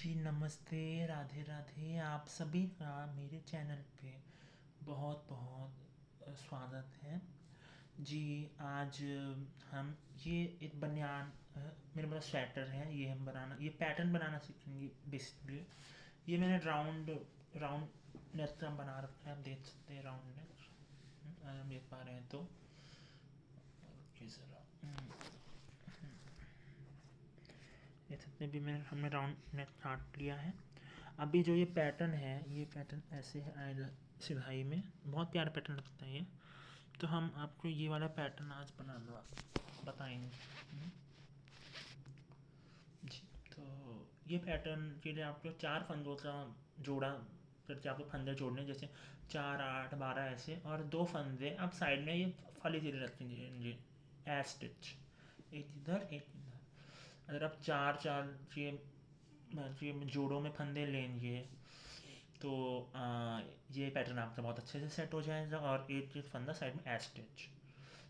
जी नमस्ते, राधे राधे। आप सभी का मेरे चैनल पे बहुत बहुत स्वागत है। जी, आज हम ये एक बनियान मेरे पास स्वेटर है, ये हम बनाना ये पैटर्न बनाना सीखेंगे बेसिकली। ये मैंने राउंड राउंड नेक का बना रखा है, आप देख सकते हैं राउंड नेक। अगर हम देख पा रहे हैं तो ओके ज़रा देख सकते हैं। भी मैंने हमने राउंड नेक काट लिया है। अभी जो ये पैटर्न है, ये पैटर्न ऐसे है आएगा सिलाई में, बहुत प्यारा पैटर्न लगता है ये। तो हम आपको ये वाला पैटर्न आज बनाना बताएंगे। जी, तो ये पैटर्न के लिए आपको 4 फंदों का जोड़ा करके आपको फंदे जोड़ने, जैसे 4 8 12 ऐसे, और 2 फंदे आप साइड में ये फली सीधे रखेंगे एज स्टिच, एक इधर एक इधर। अगर आप चार चार ये जोड़ों में फंदे लेंगे तो ये पैटर्न आपका बहुत अच्छे से सेट हो जाएगा। और एक एक फंदा साइड में एज स्टिच।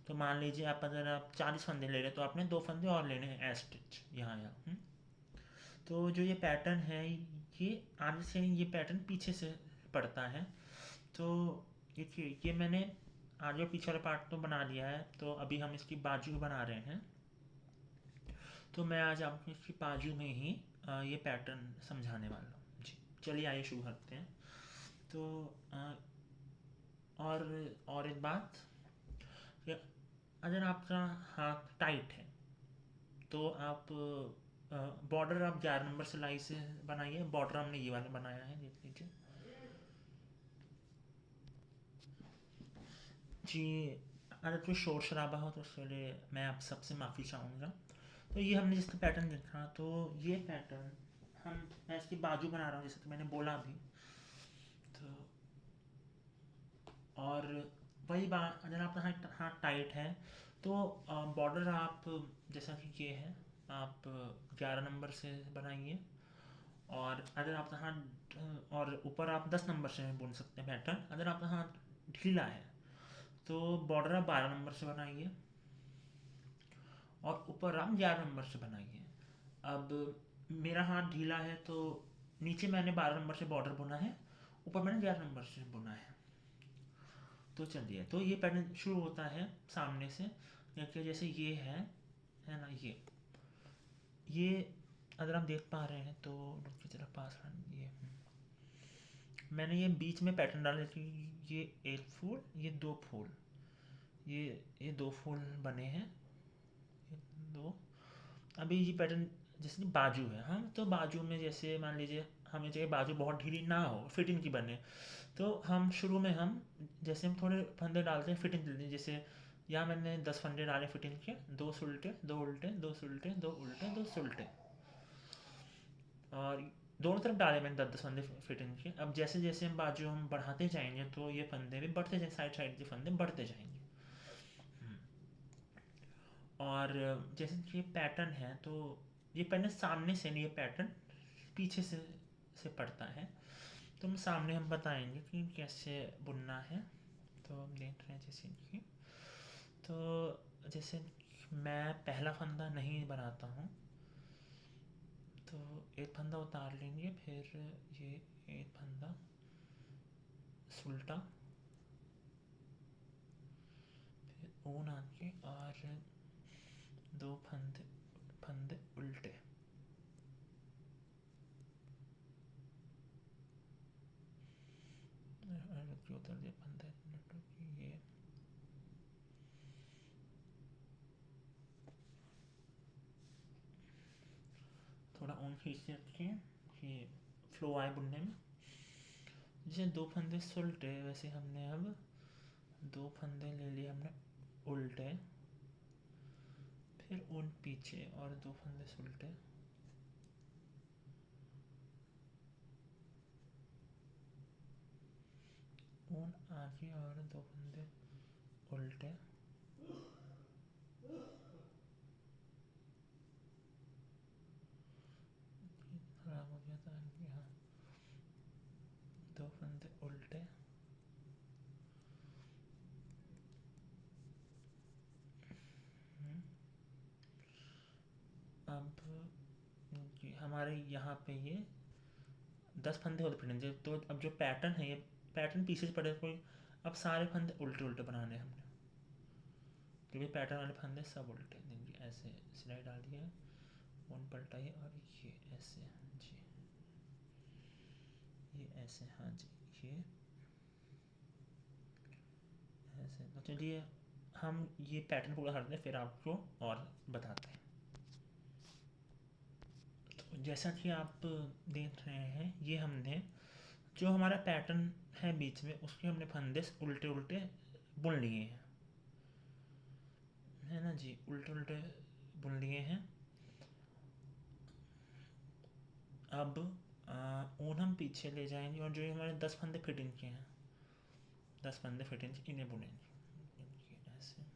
तो मान लीजिए आप अगर आप 40 फंदे ले रहे हैं तो आपने 2 फंदे और लेने हैं एज स्टिच यहाँ यहाँ। तो जो ये पैटर्न है, ये आगे से ये पैटर्न पीछे से पड़ता है। तो देखिए, ये मैंने आगे पीछे वाला पार्ट तो बना लिया है, तो अभी हम इसकी बाजू बना रहे हैं। तो मैं आज आपको इसकी बाजू में ही ये पैटर्न समझाने वाला हूँ। जी, चलिए आइए शुरू करते हैं। तो और और एक बात, कि अगर आपका हाथ टाइट है तो आप बॉर्डर आप 11 नंबर सिलाई से बनाइए। बॉर्डर हमने ये वाला बनाया है, देख लीजिए। जी, अगर कोई शोर शराबा हो तो उसके लिए मैं आप सबसे माफ़ी चाहूँगा। तो ये हमने जिसका पैटर्न देखा, तो ये पैटर्न मैं इसकी बाजू बना रहा हूँ, जैसे कि मैंने बोला अभी। तो और वही बात, अगर आपका हाथ हाथ टाइट है तो बॉर्डर आप जैसा कि ये है, आप 11 नंबर से बनाइए। और अगर आपका हाथ और ऊपर आप 10 नंबर से बुन सकते हैं पैटर्न। अगर आपका हाथ ढीला है तो बॉर्डर आप 12 नंबर से बनाइए और ऊपर आप 11 नंबर से बनाइए। अब मेरा हाथ ढीला है तो नीचे मैंने 12 नंबर से बॉर्डर बुना है, ऊपर मैंने 11 नंबर से बुना है। तो चलिए, तो ये पैटर्न शुरू होता है सामने से। देखिए, जैसे ये है ना, ये अगर आप देख पा रहे हैं तो की तरफ पास ये मैंने ये बीच में पैटर्न डाला कि ये एक फूल, ये दो फूल, ये दो फूल बने हैं, ये दो। अभी ये पैटर्न जैसे बाजू है, हम तो बाजू में जैसे मान लीजिए हमें चाहिए बाजू बहुत ढीली ना हो, फिटिंग की बने। तो हम शुरू में हम जैसे हम थोड़े फंदे डालते हैं फिटिंग के लिए। जैसे यहाँ मैंने 10 फंदे डाले फिटिंग के, 2 सुलटे 2 उल्टे 2 सुलटे 2 उल्टे 2 सुलटे, और दोनों तरफ डाले मैंने 10 10 फंदे फिटिंग के। अब जैसे जैसे हम बाजू हम बढ़ाते जाएंगे तो ये फंदे भी बढ़ते जाएंगे, साइड साइड के फंदे बढ़ते जाएंगे। और जैसे कि ये पैटर्न है, तो ये पैटर्न सामने से नहीं, ये पैटर्न पीछे से पड़ता है। तो सामने हम बताएंगे कि कैसे बुनना है। तो हम देख रहे हैं जैसे कि, तो जैसे मैं पहला फंदा नहीं बनाता हूँ, तो एक फंदा उतार लेंगे, फिर ये एक फंदा सुलटा, फिर ऊन आके, और दो फंदे फंदे उल्टे। उतर दिए फंदे, ये थोड़ा ऊन खींच के रखें कि फ्लो आए बुनने में। जैसे दो फंदे सुलटे, वैसे हमने अब दो फंदे ले लिए हमने उल्टे, फिर ऊन पीछे और दो फंदे सुलटे, ऊन आगे और दो फंदे उल्टे, खराब हो गया था यहाँ, दो फंदे उल्टे, अब हमारे यहाँ पे ये 10 फंदे होते फिटिंग के, तो अब जो पैटर्न है ये पैटर्न पीछे से पड़े कोई, अब सारे फंदे उल्टे उल्टे बनाने हैं हमने, क्योंकि पैटर्न वाले फंदे सब उल्टे। देखिए ऐसे सिलाई डालिए, वन पलटाइए और ये ऐसे जी, ये ऐसे, हाँ जी, ये ऐसे। तो चलिए हम ये पैटर्न पूरा करते हैं फिर आपको और बताते हैं। तो जैसा कि आप देख रहे हैं, ये हमने जो हमारा पैटर्न है बीच में उसके हमने फंदे उल्टे उल्टे बुन लिए हैं, है ना जी, उल्टे उल्टे बुन लिए हैं। अब ऊन हम पीछे ले जाएंगे और जो ये हमारे 10 फंदे फिटिंग के हैं, 10 फंदे फिटिंग इन्हें बुनेंगे ऐसे।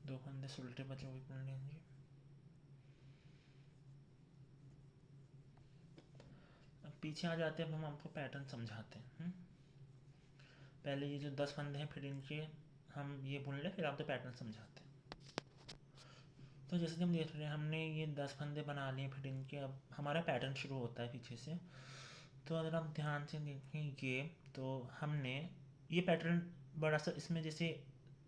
2 फंदे उल्टे बचे हुए बुन लेंगे। अब पीछे आ जाते हैं, अब हम आपको पैटर्न समझाते हैं। पहले ये जो 10 फंदे हैं फिटिंग के हम ये बुन लें, फिर आपको पैटर्न समझाते हैं। तो जैसे कि हम देख रहे हैं, हमने ये 10 फंदे बना लिए फिटिंग के, अब हमारा पैटर्न शुरू होता है पीछे से। तो अगर आप ध्यान से देखें ये, तो हमने ये पैटर्न बड़ा सा, इसमें जैसे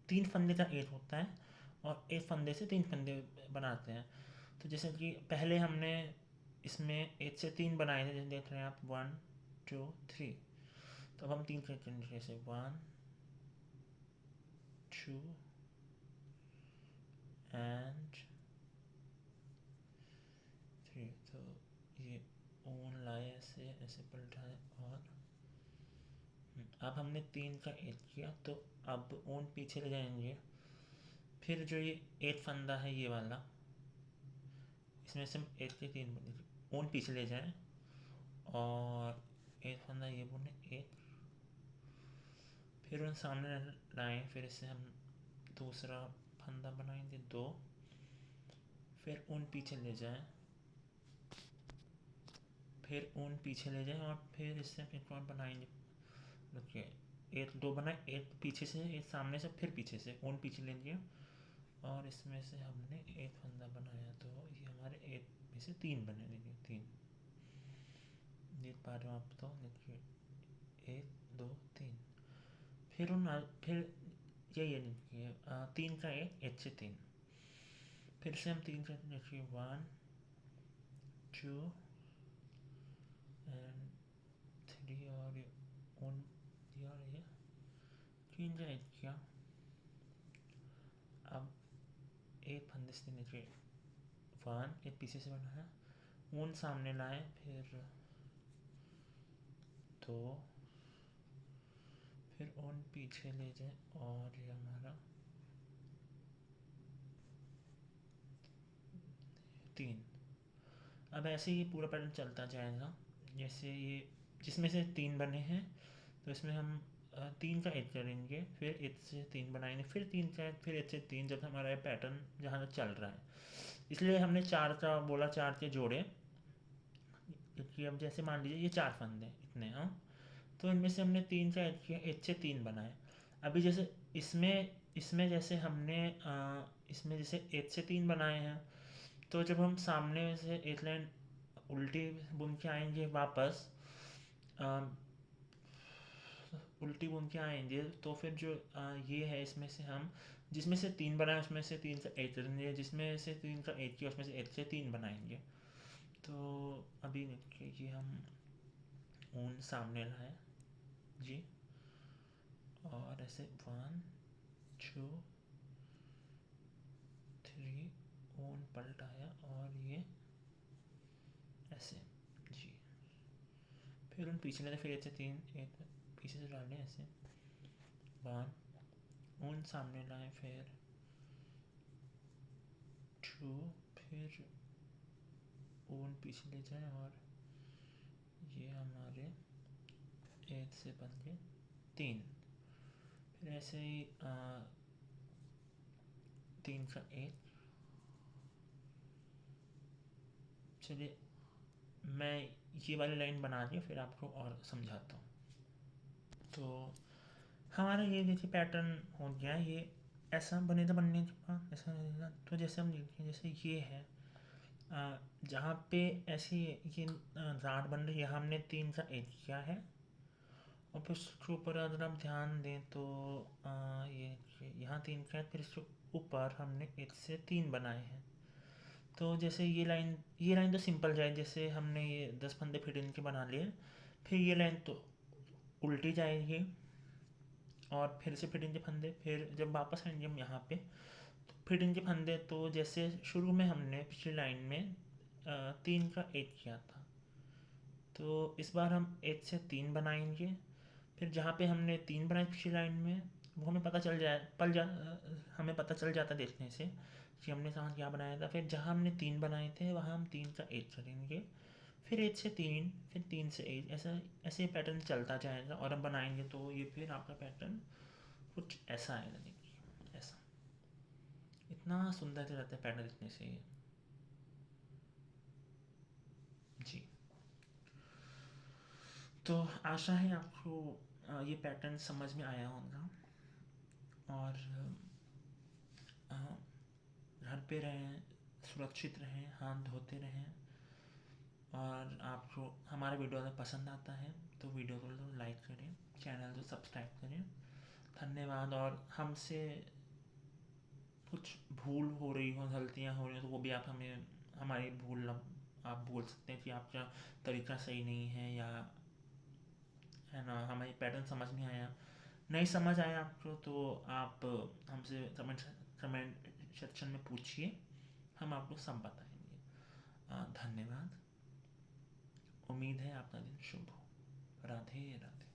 3 फंदे का एक होता है और एक फंदे से 3 फंदे बनाते हैं। तो जैसे कि पहले हमने इसमें एक से 3 बनाए थे, जैसे देख रहे हैं आप 1 2 3। तो अब हम 3 करेंगे, जैसे 1 2 एंड 3। तो ये ऊन लाए ऐसे ऐसे पलटाए और अब हमने 3 का एक किया, तो अब ऊन पीछे ले जाएंगे। फिर जो ये एक फंदा है ये वाला, इसमें से हम एक के 3 ऊन पीछे ले जाएं और एक फंदा ये बुने एक, फिर उन सामने लाएं, फिर इससे हम दूसरा फंदा बनाएंगे 2, फिर ऊन पीछे ले जाएं, फिर ऊन पीछे ले जाएं और फिर इससे हम एक और बनाएंगे। देखिए एक 2 बनाए, एक पीछे से एक सामने से, फिर पीछे से ऊन पीछे लेंगे और इसमें से हमने एक फंदा बनाया, तो ये हमारे एक में से 3 बने। देखिए 3 देख पा रहे हो आप, तो देखिए 1 2 3। फिर उन फिर यही है 3 का एक से 3, फिर से हम 3 का देखिए 1 2 एंड 3 और ऊन दिया और ये 3 का एक किया। अब एक फंदे से नीचे 1 एक पीछे से बनाया, ऊन सामने लाए, फिर 2, फिर ऊन पीछे ले जाए और ये हमारा 3। अब ऐसे ही पूरा पैटर्न चलता जाएगा। जैसे ये जिसमें से 3 बने हैं, तो इसमें हम 3 का एक करेंगे, फिर एक से 3 बनाएंगे, फिर 3 का एक, फिर एक से 3, जब हमारा ये पैटर्न जहाँ तक चल रहा है। इसलिए हमने 4 का बोला, 4 के जोड़े, क्योंकि अब जैसे मान लीजिए ये 4 फंदे इतने, हाँ, तो इनमें से हमने 3 का ऐड किया, एक से 3 बनाए। अभी जैसे इसमें इसमें जैसे हमने इसमें जैसे एक से 3 बनाए हैं, तो जब हम सामने से एक लाइन उल्टी बुन के आएंगे वापस, अ, उल्टी बुन के आएंगे, तो फिर जो ये है इसमें से हम जिसमें से 3 बनाए उसमें से 3 का एक करेंगे, जिसमें से 3 का एक किया उसमें से एक से 3 बनाएंगे। तो अभी देखिए ये हम ऊन सामने लाए जी, और ऐसे 1 2 3 ऊन पलटाया और ये ऐसे जी, फिर उन पीछे लेते, फिर ऐसे 3 एक पीछे से डालें ऐसे 1 ऊन सामने लाए, फिर 2, फिर ओन पीछे ले जाएं और ये हमारे 1 से बन गए 3। फिर ऐसे ही 3 का 1। चलिए मैं ये वाली लाइन बना दी फिर आपको और समझाता हूँ। तो हमारा ये देखिए पैटर्न हो गया। ये ऐसा बनेगा, बनने के बाद ऐसा बनेगा। तो जैसे हम देखिए जैसे ये है जहाँ पे ऐसी ये राड बन रही है, हमने 3 का 1 किया है। और फिर उसके ऊपर अगर आप ध्यान दें तो ये यहाँ 3 का है, फिर इसके ऊपर हमने 1 से 3 बनाए हैं। तो जैसे ये लाइन तो सिंपल जाए, जैसे हमने ये 10 फंदे फिट इनके बना लिए। फिर ये लाइन तो उल्टी जाएगी और फिर से फिटिंग के फंदे। फिर जब वापस आएंगे हम यहाँ पे तो फिटिंग के फंदे। तो जैसे शुरू में हमने पिछली लाइन में 3 का 1 किया था, तो इस बार हम 1 से 3 बनाएंगे। फिर जहाँ पे हमने 3 बनाए पिछली लाइन में, वो हमें पता चल जाए हमें पता चल जाता देखने से कि हमने कहाँ क्या बनाया था। फिर जहाँ हमने 3 बनाए थे वहाँ हम 3 का 1 करेंगे। फिर 1 से 3, फिर 3 से 1, ऐसा ऐसे पैटर्न चलता जाएगा। और अब बनाएंगे तो ये फिर आपका पैटर्न कुछ ऐसा आएगा। देखिए ऐसा इतना सुंदर से रहता है पैटर्न दिखने से ये। जी, तो आशा है आपको ये पैटर्न समझ में आया होगा। और अ, घर पे रहें, सुरक्षित रहें, हाथ धोते रहें। और आपको हमारा वीडियो अगर पसंद आता है तो वीडियो को लाइक करें, चैनल को सब्सक्राइब करें। धन्यवाद। और हमसे कुछ भूल हो रही हो, गलतियाँ हो रही हो, तो वो भी आप हमें हमारी भूल आप बोल सकते हैं कि आपका तरीका सही नहीं है, या है ना हमें पैटर्न समझ नहीं आया, नहीं समझ आया आपको, तो आप हमसे कमेंट सेक्शन में पूछिए, हम आपको सब बताएंगे। धन्यवाद। उम्मीद है आपका दिन शुभ हो। राधे राधे।